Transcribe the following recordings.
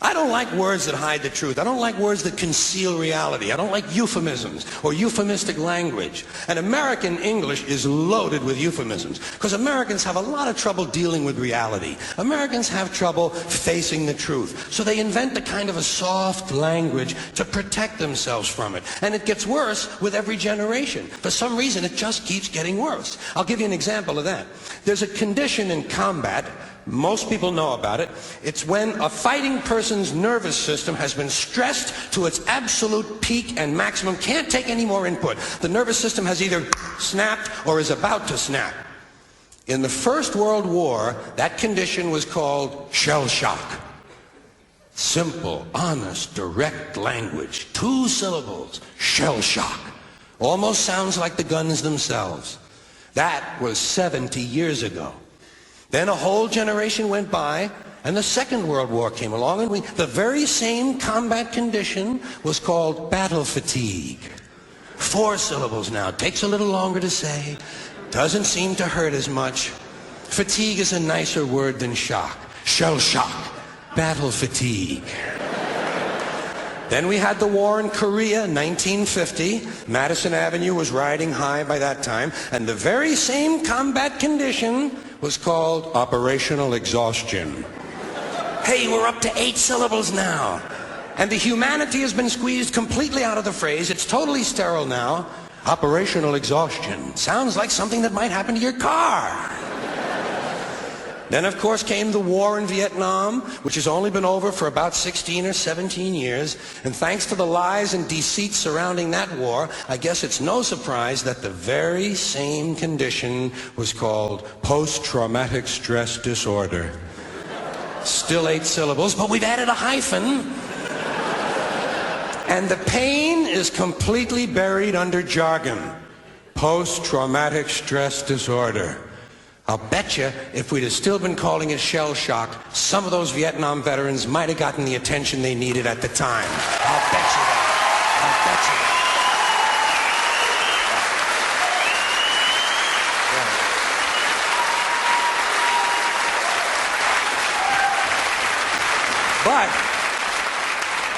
I don't like words that hide the truth. I don't like words that conceal reality. I don't like euphemisms or euphemistic language. And American English is loaded with euphemisms because Americans have a lot of trouble dealing with reality. Americans have trouble facing the truth. So they invent a kind of a soft language to protect themselves from it. And it gets worse with every generation. For some reason, it just keeps getting worse. I'll give you an example of that. There's a condition in combat. Most people know about it. It's when a fighting person's nervous system has been stressed to its absolute peak and maximum, can't take any more input. The nervous system has either snapped or is about to snap. In the First World War, that condition was called shell shock. Simple, honest, direct language. 2 syllables. Shell shock. Almost sounds like the guns themselves. That was 70 years ago. Then a whole generation went by, and the Second World War came along, and the very same combat condition was called battle fatigue. 4 syllables now. Takes a little longer to say. Doesn't seem to hurt as much. Fatigue is a nicer word than shock. Shell shock. Battle fatigue. Then we had the war in Korea in 1950. Madison Avenue was riding high by that time, and the very same combat condition was called operational exhaustion. Hey, we're up to 8 syllables now. And the humanity has been squeezed completely out of the phrase. It's totally sterile now. Operational exhaustion. Sounds like something that might happen to your car. Then, of course, came the war in Vietnam, which has only been over for about 16 or 17 years. And thanks to the lies and deceit surrounding that war, I guess it's no surprise that the very same condition was called post-traumatic stress disorder. Still 8 syllables, but we've added a hyphen. And the pain is completely buried under jargon. Post-traumatic stress disorder. I'll bet you if we'd have still been calling it shell shock, some of those Vietnam veterans might have gotten the attention they needed at the time. I'll bet you that. I'll bet you that.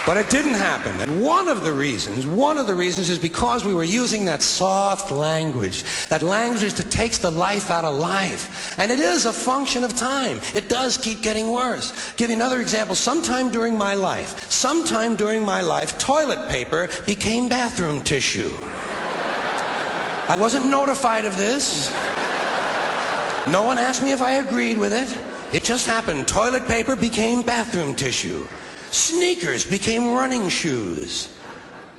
But it didn't happen. And one of the reasons is because we were using that soft language, that language that takes the life out of life. And it is a function of time. It does keep getting worse. Give you another example. Sometime during my life, toilet paper became bathroom tissue. I wasn't notified of this. No one asked me if I agreed with it. It just happened. Toilet paper became bathroom tissue. Sneakers became running shoes.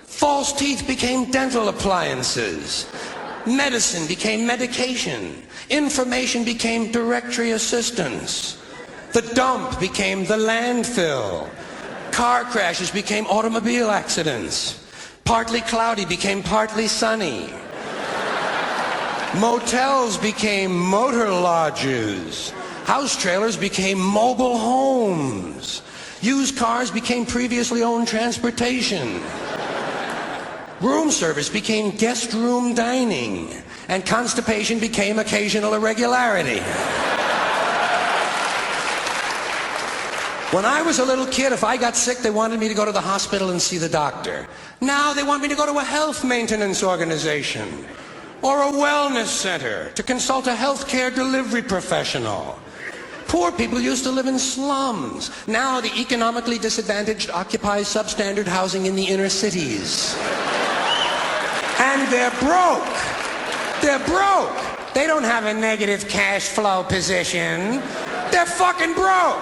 False teeth became dental appliances. Medicine became medication. Information became directory assistance. The dump became the landfill. Car crashes became automobile accidents. Partly cloudy became partly sunny. Motels became motor lodges. House trailers became mobile homes. Used cars became previously owned transportation. Room service became guest room dining. And constipation became occasional irregularity. When I was a little kid, if I got sick, they wanted me to go to the hospital and see the doctor. Now they want me to go to a health maintenance organization or a wellness center to consult a healthcare delivery professional. Poor people used to live in slums. Now the economically disadvantaged occupy substandard housing in the inner cities. And they're broke. They're broke. They don't have a negative cash flow position. They're fucking broke.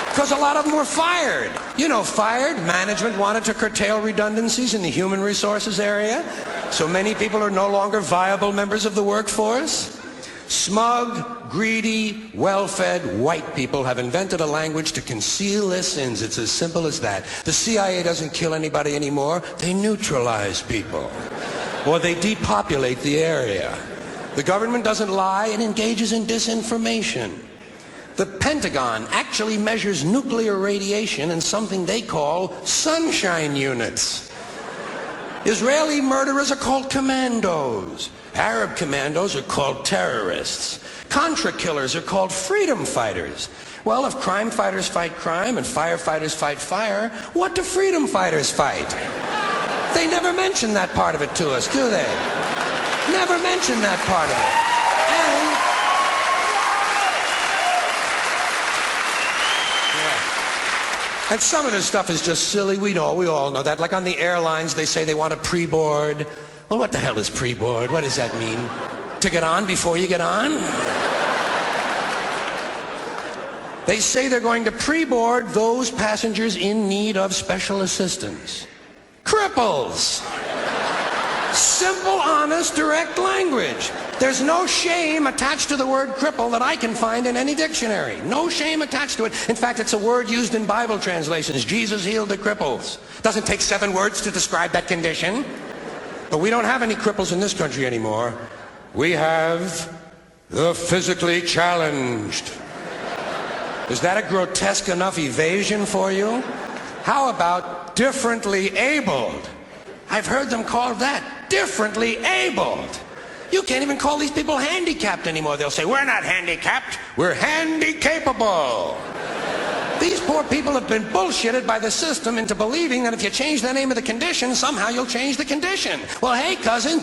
Because a lot of them were fired. You know, fired. Management wanted to curtail redundancies in the human resources area. So many people are no longer viable members of the workforce. Smug, greedy, well-fed white people have invented a language to conceal their sins. It's as simple as that. The CIA doesn't kill anybody anymore. They neutralize people. Or they depopulate the area. The government doesn't lie. It engages in disinformation. The Pentagon actually measures nuclear radiation in something they call sunshine units. Israeli murderers are called commandos. Arab commandos are called terrorists. Contra killers are called freedom fighters. Well, if crime fighters fight crime and firefighters fight fire, what do freedom fighters fight? They never mention that part of it to us, do they? Never mention that part of it. And some of this stuff is just silly. We all know that. Like on the airlines, they say they want a pre-board. Well, what the hell is pre-board? What does that mean? To get on before you get on? They say they're going to pre-board those passengers in need of special assistance. Cripples. Simple, honest, direct language. There's no shame attached to the word cripple that I can find in any dictionary. No shame attached to it. In fact, it's a word used in Bible translations. Jesus healed the cripples. Doesn't take 7 words to describe that condition. But we don't have any cripples in this country anymore. We have the physically challenged. Is that a grotesque enough evasion for you? How about differently abled? I've heard them called that, differently abled. You can't even call these people handicapped anymore. They'll say, we're not handicapped, we're handy-capable. These poor people have been bullshitted by the system into believing that if you change the name of the condition, somehow you'll change the condition. Well, hey, cousin,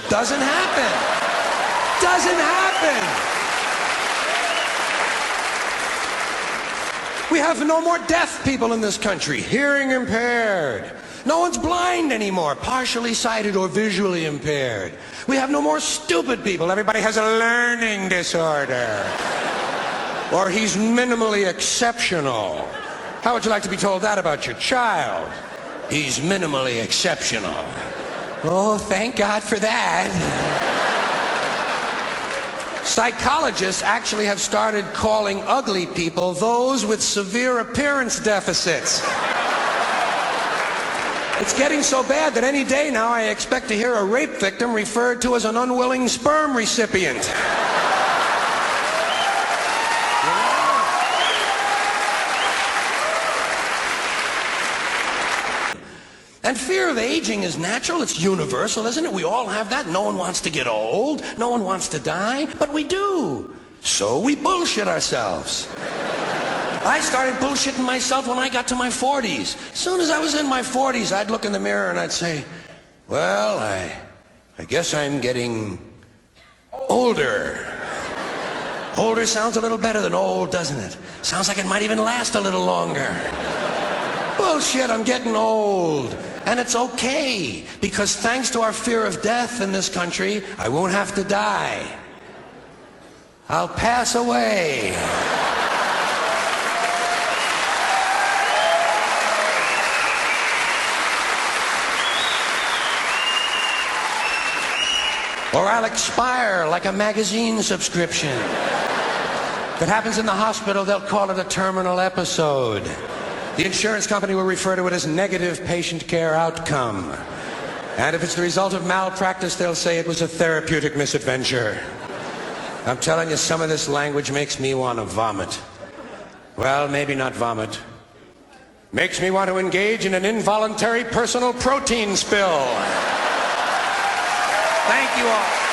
doesn't happen. Doesn't happen. We have no more deaf people in this country, hearing impaired. No one's blind anymore, partially sighted or visually impaired. We have no more stupid people. Everybody has a learning disorder. Or he's minimally exceptional. How would you like to be told that about your child? He's minimally exceptional. Oh, thank God for that. Psychologists actually have started calling ugly people those with severe appearance deficits. It's getting so bad that any day now I expect to hear a rape victim referred to as an unwilling sperm recipient. And fear of aging is natural, it's universal, isn't it? We all have that. No one wants to get old, no one wants to die, but we do. So we bullshit ourselves. I started bullshitting myself when I got to my 40s. As soon as I was in my 40s, I'd look in the mirror and I'd say, well, I guess I'm getting older. Older sounds a little better than old, doesn't it? Sounds like it might even last a little longer. Bullshit, I'm getting old. And it's okay, because thanks to our fear of death in this country, I won't have to die. I'll pass away. Or I'll expire like a magazine subscription. If it happens in the hospital, they'll call it a terminal episode. The insurance company will refer to it as negative patient care outcome. And if it's the result of malpractice, they'll say it was a therapeutic misadventure. I'm telling you, some of this language makes me want to vomit. Well, maybe not vomit. Makes me want to engage in an involuntary personal protein spill. Thank you all.